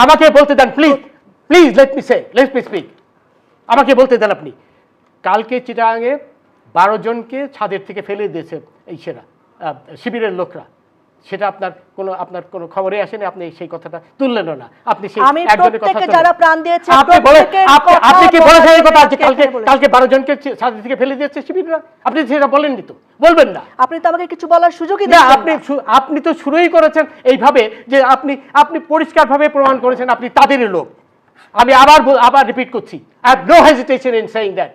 আমাকে বলতে দেন please, please let me speak. আমাকে বলতে দেন আপনি। কালকে চিটাগাঙে 12 জনকে ছাদের থেকে ফেলে দিয়েছে এই শিবিরের লোকরা, সেটা আপনার কোনো খবরে আসেনি, আপনি সেই কথাটা তুললেনও না। আপনি সেই একজনের কথা যারা প্রাণ দিয়েছে আপনি কি বলেছেন এই কথা যে কালকে 12 জনকে ছাদের থেকে ফেলে দিয়েছে শিবিররা? আপনি সেটা বলেননি তো, বলবেন না। আপনি তো আমাকে কিছু বলার সুযোগই দিচ্ছেন না। আপনি তো শুরুই করেছেন এইভাবে যে আপনি পরিষ্কারভাবে প্রমাণ করেছেন আপনি তাদেরই লোক। আমি আবার রিপিট করছি, I have no hesitation in saying that.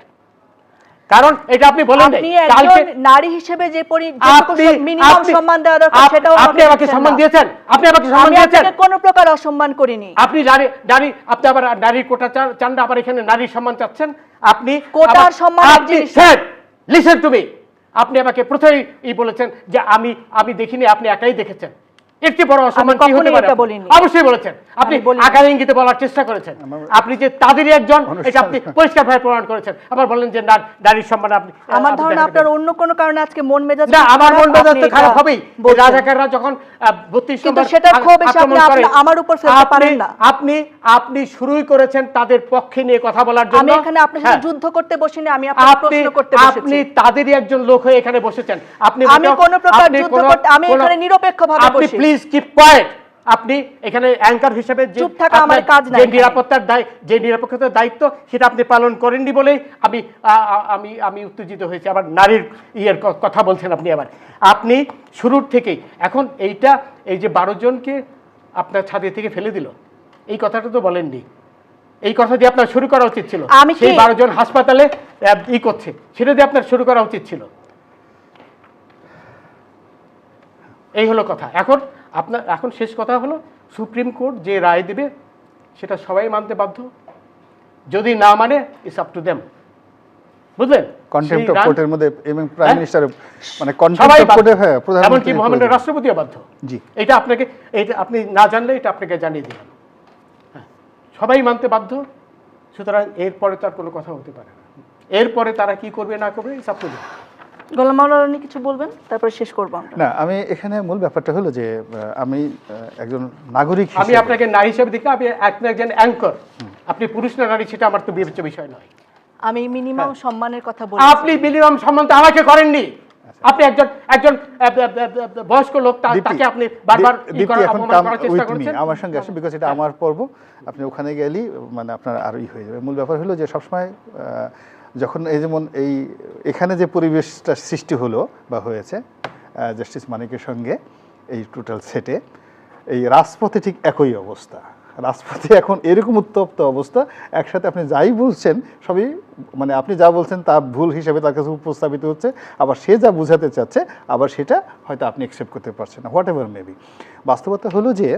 কারণ এটা আপনি বলেন আপনি একজন নারী হিসেবে যে মিনিমাম সম্মান দেওয়া দরকার সেটাও আপনি আমাকে সম্মান দিয়েছেন। আপনি আমাকে সম্মান দিয়েছেন। আমি কোনো প্রকার অসম্মান করিনি। আপনি আপনি আবার নারীর কোটা চান না, আবার এখানে নারীর সম্মান চাচ্ছেন। আপনি কোটার সম্মান লিসেন টু মি। আপনি আমাকে প্রথমেই বলেছেন যে আমি দেখিনি, আপনি একাই দেখেছেন। একটি বড় অসম্মান কি হতে পারে? অবশ্যই বলেছেন। আপনি আকার ইঙ্গিতে বলার চেষ্টা করেছেন। আপনি যে তাদেরই একজন, এটা আপনি পরিষ্কারভাবে প্রমাণ করেছেন। আবার বললেন যে নারীর সম্মান আপনি। আমার ধারণা আপনার অন্য কোনো কারণে আজকে মন মেজাজ না, আমার মন মেজাজ তো খারাপ হবেই। রাজাকাররা যখন 32 নম্বর সেটা খুব বেশি আপনি আমার উপর ফেলতে পারেন না। আপনি শুরুই করেছেন তাদের পক্ষে নিয়ে কথা বলার জন্য। আমি এখানে আপনার সাথে যুদ্ধ করতে বসিনি, আমি আপনাকে প্রশ্ন করতে বসেছি। আপনি তাদেরই একজন লোক হয়ে এখানে বসেছেন। আমি কোন প্রকার যুদ্ধ করতে, আমি এখানে নিরপেক্ষভাবে বসি। Please keep coed. আপনি এখানে অ্যাঙ্কার হিসেবে চুপ থাকা আমার কাজ না। যে নিরাপত্তার দায়িত্ব সেটা আপনি পালন করেননি বলেই আমি উত্তেজিত হয়েছি। আবার নারীর কথা বলছেন আপনি। আপনি শুরুর থেকেই এখন এই যে 12 জনকে আপনার ছাদে থেকে ফেলে দিল, এই কথাটা তো বলেননি। এই কথা দিয়ে আপনার শুরু করা উচিত ছিল। সেই 12 জন হাসপাতালে করছে, সেটা দিয়ে আপনার শুরু করা উচিত ছিল। এই হলো কথা। এখন শেষ কথা হলো, সুপ্রিম কোর্ট যে রায় দেবে সেটা সবাই মানতে বাধ্য। যদি না মানে ইটস আপ টু দেম। বুঝলেন? কন্টেম্পট অফ কোর্টের মধ্যে এবং প্রাইম মিনিস্টার মানে কন্টেম্পট অফ কোর্টে এমনকি মহামান্য রাষ্ট্রপতিও বাধ্য। জি, এটা আপনি না জানলে এটা আপনাকে জানিয়ে দিলাম। সবাই মানতে বাধ্য। সুতরাং এরপরে তার কোনো কথা হতে পারে না। এরপরে তারা কি করবে না করবে ইটস আপ টু দেম। গোলাম মাওলানা কিছু বলবেন, তারপর শেষ করব আমরা। না, আমি এখানে মূল ব্যাপারটা হলো যে আমি একজন নাগরিক হিসেবে, আমি আপনাকে নারী হিসেবে দেখি, আপনি একজন অ্যাঙ্কর। আপনি পুরুষ না নারী সেটা আমার তো বিবেচ্য বিষয় নয়। আমি মিনিমাম সম্মানের কথা বলছি। আপনি মিনিমাম সম্মান তো আমাকে করেননি। আপনি একজন বয়স্ক লোক, তাকে আপনি বারবার করার চেষ্টা করছেন। আমার সঙ্গে আসে বিকজ এটা আমার পর্ব। আপনি ওখানে গেলেই মানে আপনার আরই হয়ে যাবে। মূল ব্যাপার হলো যে সবসময় যখন যেমন এখানে যে পরিবেশটা সৃষ্টি হলো বা হয়েছে জাস্টিস মানিকের সঙ্গে এই টোটাল সেটে, এই রাজপথে ঠিক একই অবস্থা। রাজপথে এখন এরকম উত্তপ্ত অবস্থা, একসাথে আপনি যাই বলছেন সবই মানে আপনি যা বলছেন তা ভুল হিসেবে তার কাছে উপস্থাপিত হচ্ছে, আবার সে যা বোঝাতে চাচ্ছে আবার সেটা হয়তো আপনি অ্যাকসেপ্ট করতে পারছেন না, হোয়াট এভার মেবি। বাস্তবতা হলো যে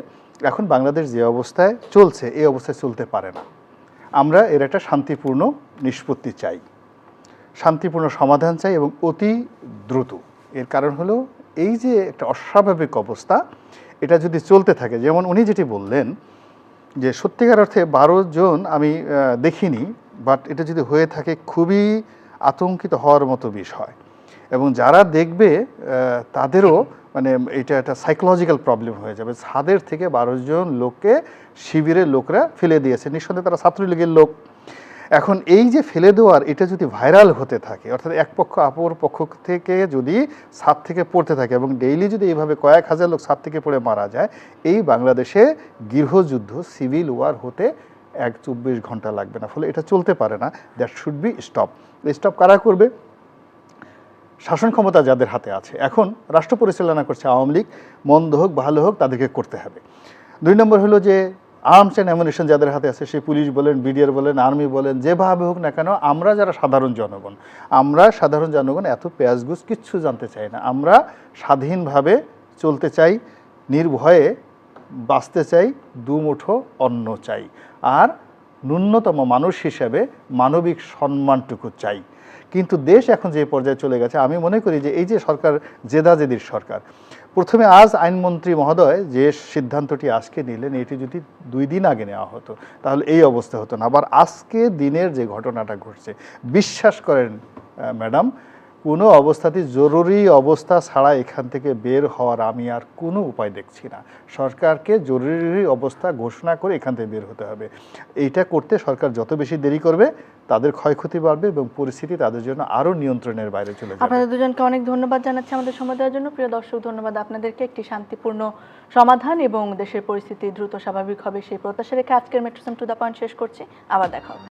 এখন বাংলাদেশ যে অবস্থায় চলছে এই অবস্থায় চলতে পারে না। আমরা এর একটা শান্তিপূর্ণ নিষ্পত্তি চাই, শান্তিপূর্ণ সমাধান চাই এবং অতি দ্রুত। এর কারণ হলো এই যে একটা অস্বাভাবিক অবস্থা, এটা যদি চলতে থাকে, যেমন উনি যেটি বললেন যে সত্যিকার অর্থে 12 জন আমি দেখিনি, বাট এটা যদি হয়ে থাকে খুবই আতঙ্কিত হওয়ার মতো বিষয়। এবং যারা দেখবে তাদেরও মানে এটা একটা সাইকোলজিক্যাল প্রবলেম হয়ে যাবে। ছাদের থেকে 12 জন লোককে শিবিরের লোকরা ফেলে দিয়েছে, নিঃসন্দেহে তারা ছাত্রলীগের লোক। এখন এই যে ফেলে দেওয়ার এটা যদি ভাইরাল হতে থাকে, অর্থাৎ এক পক্ষ অপর পক্ষ থেকে যদি ছাদ থেকে পড়তে থাকে এবং ডেইলি যদি এইভাবে কয়েক হাজার লোক ছাদ থেকে পড়ে মারা যায়, এই বাংলাদেশে গৃহযুদ্ধ সিভিল ওয়ার হতে 24 ঘন্টা লাগবে না। ফলে এটা চলতে পারে না। That should be stop. Stop কারা করবে? শাসন ক্ষমতা যাদের হাতে আছে। এখন রাষ্ট্র পরিচালনা করছে আওয়ামী লীগ, মন্দ হোক ভালো হোক তাদেরকে করতে হবে। 2 নম্বর হলো যে আর্মস অ্যান্ড অ্যামুনিশন যাদের হাতে আছে, সে পুলিশ বলেন, বিডিআর বলেন, আর্মি বলেন, যেভাবে হোক না কেন, আমরা যারা সাধারণ জনগণ এত পেঁয়াজগুজ কিচ্ছু জানতে চাই না। আমরা স্বাধীনভাবে চলতে চাই, নির্ভয়ে বাঁচতে চাই, দুমুঠো অন্ন চাই, আর ন্যূনতম মানুষ হিসেবে মানবিক সম্মানটুকু চাই। কিন্তু দেশ এখন যে পর্যায়ে চলে গেছে, আমি মনে করি যে এই যে সরকার জেদাজেদির সরকার, প্রথমে আজ আইনমন্ত্রী মহোদয় যে সিদ্ধান্তটি আজকে নিলেন, এটি যদি 2 দিন আগে নেওয়া হতো তাহলে এই অবস্থা হতো না। আবার আজকে দিনের যে ঘটনাটা ঘটছে, বিশ্বাস করেন ম্যাডাম, কোনো অবস্থাতেই জরুরি অবস্থা ছাড়া এখান থেকে বের হওয়ার আমি আর কোনো উপায় দেখছি না। সরকারকে জরুরি অবস্থা ঘোষণা করে এখান থেকে বের হতে হবে। এইটা করতে সরকার যত বেশি দেরি করবে তাদের ক্ষয়ক্ষতি বাড়বে এবং পরিস্থিতি তাদের জন্য আরও নিয়ন্ত্রণের বাইরে চলে যাবে। আপনাদের দুজনকে অনেক ধন্যবাদ জানাচ্ছি আমাদের সময় দেওয়ার জন্য। প্রিয় দর্শক, ধন্যবাদ আপনাদেরকে। একটি শান্তিপূর্ণ সমাধান এবং দেশের পরিস্থিতি দ্রুত স্বাভাবিক হবে সেই প্রত্যাশা রেখে আজকের মেট্রোসাম টু দ্য পয়েন্ট শেষ করছি। আবার দেখা হবে।